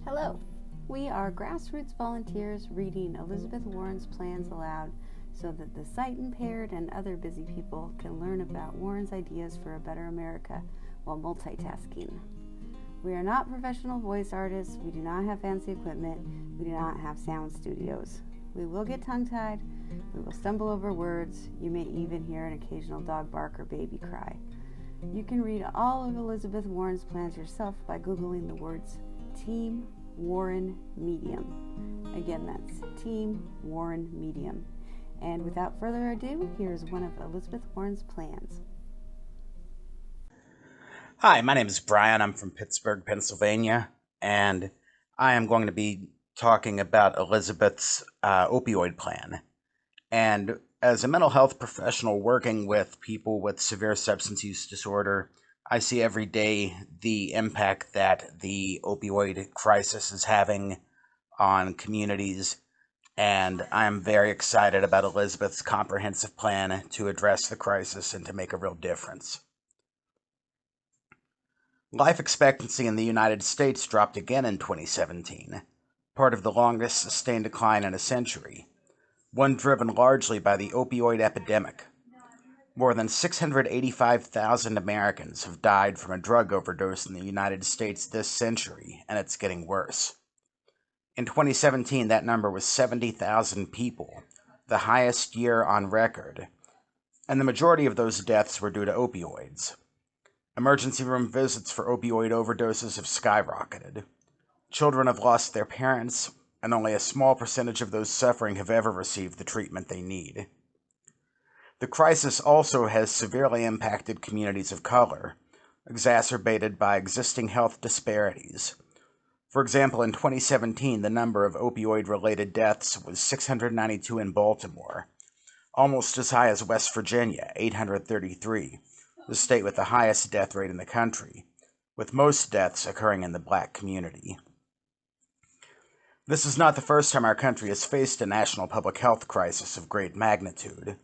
Hello, we are grassroots volunteers reading Elizabeth Warren's plans aloud so that the sight impaired and other busy people can learn about Warren's ideas for a better America while multitasking. We are not professional voice artists, we do not have fancy equipment, we do not have sound studios. We will get tongue-tied, we will stumble over words, you may even hear an occasional dog bark or baby cry. You can read all of Elizabeth Warren's plans yourself by Googling the words Team Warren Medium. Again, that's Team Warren Medium. And without further ado, here's one of Elizabeth Warren's plans. Hi, my name is Bryan. I'm from Pittsburgh, Pennsylvania, and I am going to be talking about Elizabeth's opioid plan. And as a mental health professional working with people with severe substance use disorder, I see every day the impact that the opioid crisis is having on communities, and I'm very excited about Elizabeth's comprehensive plan to address the crisis and to make a real difference. Life expectancy in the United States dropped again in 2017, part of the longest sustained decline in a century, one driven largely by the opioid epidemic. More than 685,000 Americans have died from a drug overdose in the United States this century, and it's getting worse. In 2017, that number was 70,000 people, the highest year on record, and the majority of those deaths were due to opioids. Emergency room visits for opioid overdoses have skyrocketed. Children have lost their parents, and only a small percentage of those suffering have ever received the treatment they need. The crisis also has severely impacted communities of color, exacerbated by existing health disparities. For example, in 2017, the number of opioid-related deaths was 692 in Baltimore, almost as high as West Virginia, 833. The state with the highest death rate in the country, with most deaths occurring in the Black community. This is not the first time our country has faced a national public health crisis of great magnitude.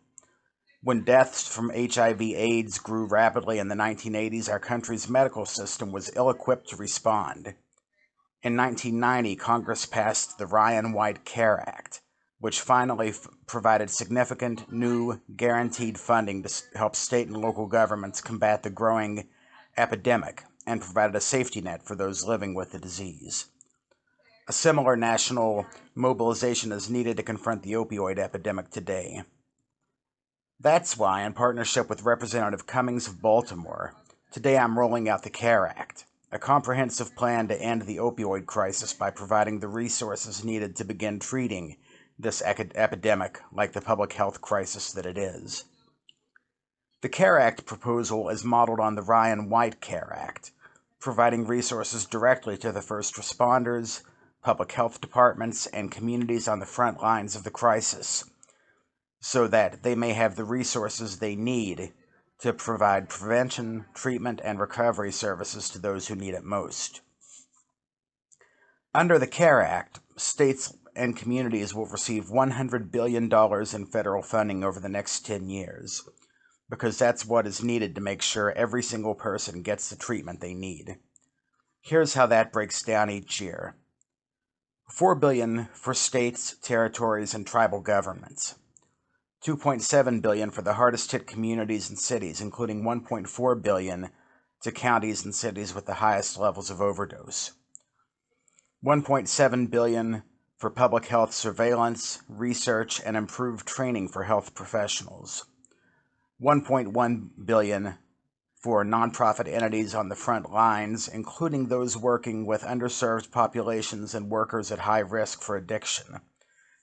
When deaths from HIV/AIDS grew rapidly in the 1980s, our country's medical system was ill-equipped to respond. In 1990, Congress passed the Ryan White Care Act, which finally provided significant new guaranteed funding to help state and local governments combat the growing epidemic and provided a safety net for those living with the disease. A similar national mobilization is needed to confront the opioid epidemic today. That's why, in partnership with Representative Cummings of Baltimore, today I'm rolling out the CARE Act, a comprehensive plan to end the opioid crisis by providing the resources needed to begin treating this epidemic like the public health crisis that it is. The CARE Act proposal is modeled on the Ryan White Care Act, providing resources directly to the first responders, public health departments, and communities on the front lines of the crisis, so that they may have the resources they need to provide prevention, treatment, and recovery services to those who need it most. Under the CARE Act, states and communities will receive $100 billion in federal funding over the next 10 years, because that's what is needed to make sure every single person gets the treatment they need. Here's how that breaks down each year. $4 billion for states, territories, and tribal governments. $2.7 billion for the hardest hit communities and cities, including $1.4 billion to counties and cities with the highest levels of overdose. $1.7 billion for public health surveillance, research, and improved training for health professionals. $1.1 billion for nonprofit entities on the front lines, including those working with underserved populations and workers at high risk for addiction,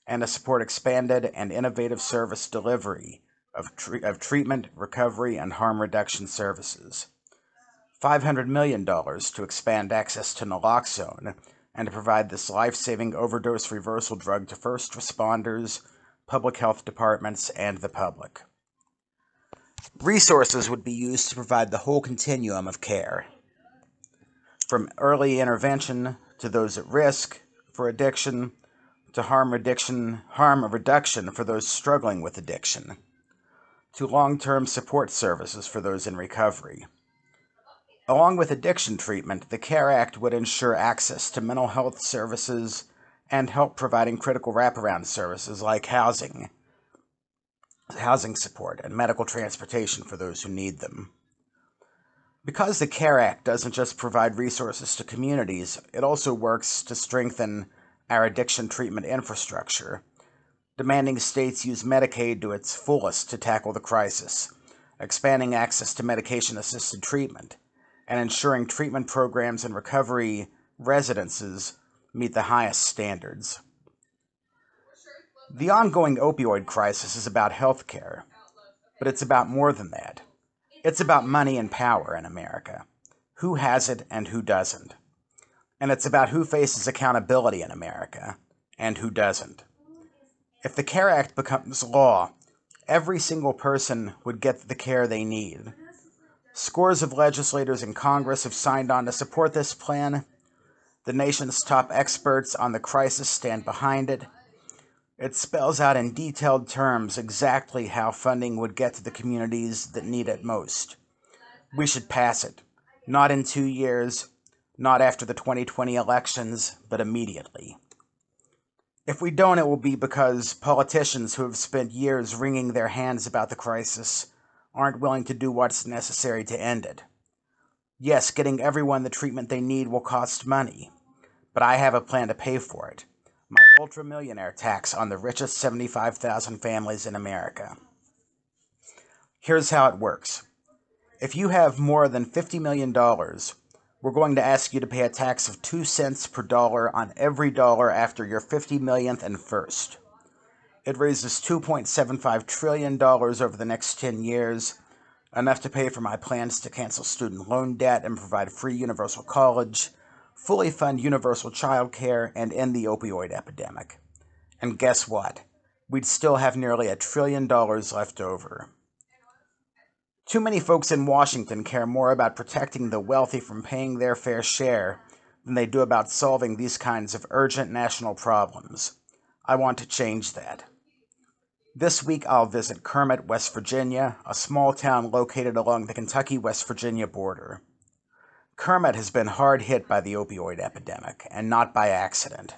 and to support expanded and innovative service delivery of treatment, recovery, and harm reduction services. $500 million to expand access to naloxone and to provide this life-saving overdose reversal drug to first responders, public health departments, and the public. Resources would be used to provide the whole continuum of care, from early intervention to those at risk for addiction, to harm reduction for those struggling with addiction, to long-term support services for those in recovery. Along with addiction treatment, the CARE Act would ensure access to mental health services and help providing critical wraparound services like housing support, and medical transportation for those who need them. Because the CARE Act doesn't just provide resources to communities, it also works to strengthen our addiction treatment infrastructure, demanding states use Medicaid to its fullest to tackle the crisis, expanding access to medication-assisted treatment, and ensuring treatment programs and recovery residences meet the highest standards. The ongoing opioid crisis is about health care, but it's about more than that. It's about money and power in America, who has it and who doesn't. And it's about who faces accountability in America and who doesn't. If the CARE Act becomes law, every single person would get the care they need. Scores of legislators in Congress have signed on to support this plan. The nation's top experts on the crisis stand behind it. It spells out in detailed terms exactly how funding would get to the communities that need it most. We should pass it. Not in 2 years, not after the 2020 elections, but immediately. If we don't, it will be because politicians who have spent years wringing their hands about the crisis aren't willing to do what's necessary to end it. Yes, getting everyone the treatment they need will cost money, but I have a plan to pay for it. My ultra-millionaire tax on the richest 75,000 families in America. Here's how it works. If you have more than $50 million, we're going to ask you to pay a tax of 2 cents per dollar on every dollar after your 50 millionth and first. It raises $2.75 trillion over the next 10 years, enough to pay for my plans to cancel student loan debt and provide free universal college, fully fund universal child care, and end the opioid epidemic. And guess what? We'd still have nearly $1 trillion left over. Too many folks in Washington care more about protecting the wealthy from paying their fair share than they do about solving these kinds of urgent national problems. I want to change that. This week I'll visit Kermit, West Virginia, a small town located along the Kentucky-West Virginia border. Kermit has been hard hit by the opioid epidemic, and not by accident.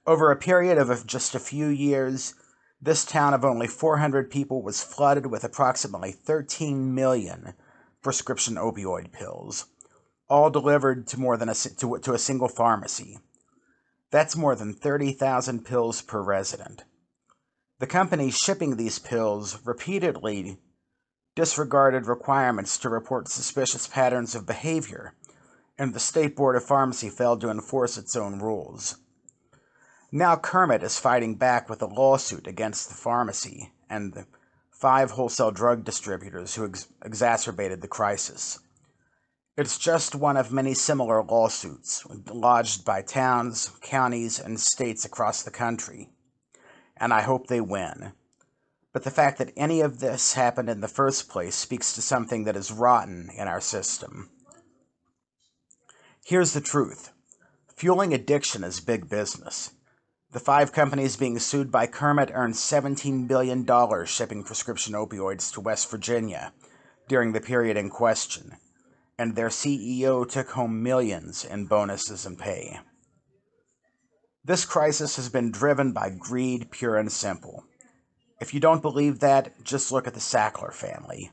Over a period of just a few years, this town of only 400 people was flooded with approximately 13 million prescription opioid pills, all delivered to a single pharmacy. That's more than 30,000 pills per resident. The company shipping these pills repeatedly disregarded requirements to report suspicious patterns of behavior, and the State Board of Pharmacy failed to enforce its own rules. Now Kermit is fighting back with a lawsuit against the pharmacy and the 5 wholesale drug distributors who exacerbated the crisis. It's just one of many similar lawsuits lodged by towns, counties, and states across the country, and I hope they win. But the fact that any of this happened in the first place speaks to something that is rotten in our system. Here's the truth. Fueling addiction is big business. The 5 companies being sued by Kermit earned $17 billion shipping prescription opioids to West Virginia during the period in question, and their CEO took home millions in bonuses and pay. This crisis has been driven by greed, pure and simple. If you don't believe that, just look at the Sackler family.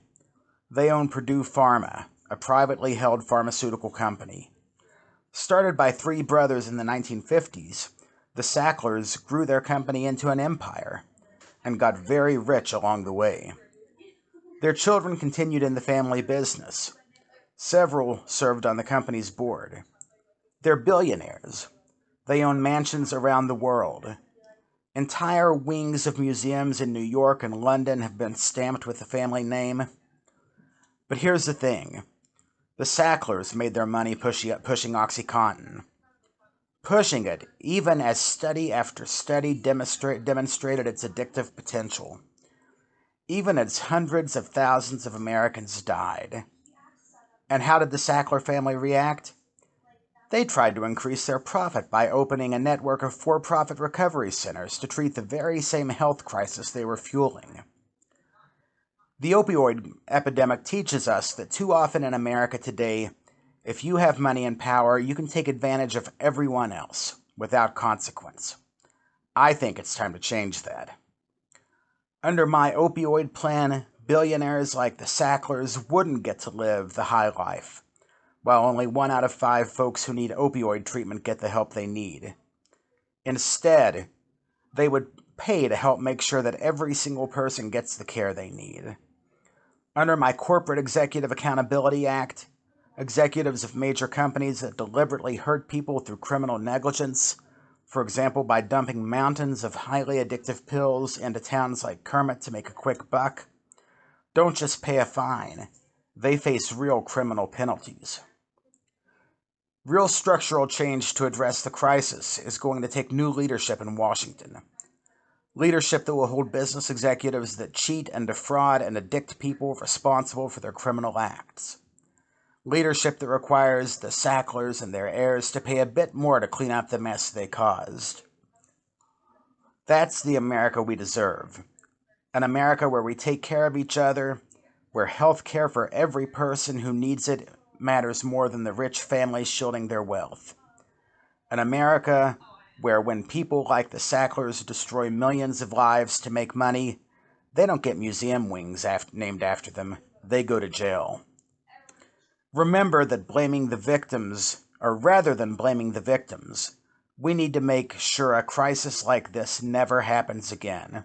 They own Purdue Pharma, a privately held pharmaceutical company. Started by 3 brothers in the 1950s, the Sacklers grew their company into an empire and got very rich along the way. Their children continued in the family business. Several served on the company's board. They're billionaires. They own mansions around the world. Entire wings of museums in New York and London have been stamped with the family name. But here's the thing. The Sacklers made their money pushing OxyContin. Pushing it, even as study after study demonstrated its addictive potential. Even as hundreds of thousands of Americans died. And how did the Sackler family react? They tried to increase their profit by opening a network of for-profit recovery centers to treat the very same health crisis they were fueling. The opioid epidemic teaches us that too often in America today, if you have money and power, you can take advantage of everyone else without consequence. I think it's time to change that. Under my opioid plan, billionaires like the Sacklers wouldn't get to live the high life, while only 1 out of 5 folks who need opioid treatment get the help they need. Instead, they would pay to help make sure that every single person gets the care they need. Under my Corporate Executive Accountability Act, executives of major companies that deliberately hurt people through criminal negligence, for example by dumping mountains of highly addictive pills into towns like Kermit to make a quick buck, don't just pay a fine, they face real criminal penalties. Real structural change to address the crisis is going to take new leadership in Washington. Leadership that will hold business executives that cheat and defraud and addict people responsible for their criminal acts. Leadership that requires the Sacklers and their heirs to pay a bit more to clean up the mess they caused. That's the America we deserve. An America where we take care of each other, where health care for every person who needs it matters more than the rich families shielding their wealth. An America where when people like the Sacklers destroy millions of lives to make money, they don't get museum wings named after them. They go to jail. Remember that rather than blaming the victims, we need to make sure a crisis like this never happens again.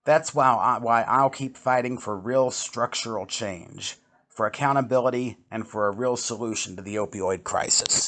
That's why I'll keep fighting for real structural change, for accountability, and for a real solution to the opioid crisis.